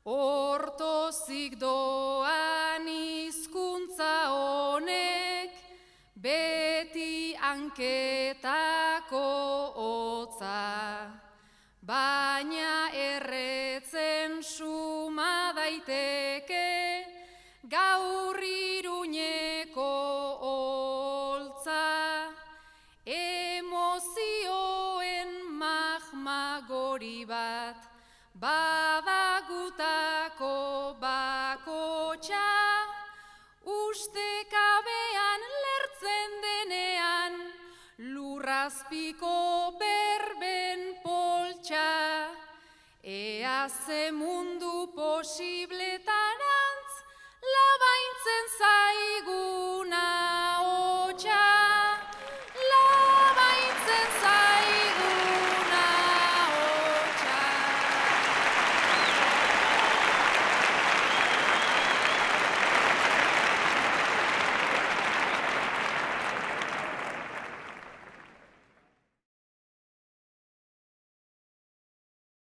Hortozik doan hizkuntza honek, beti hanketako hotza, baina erretzen suma daiteke, gaur Iruñeko holtza, emozioen magma gori bat, badagutako bakotxa, ustekabean lertzen denean, lurrazpiko berben poltsa, ea ze mundu posible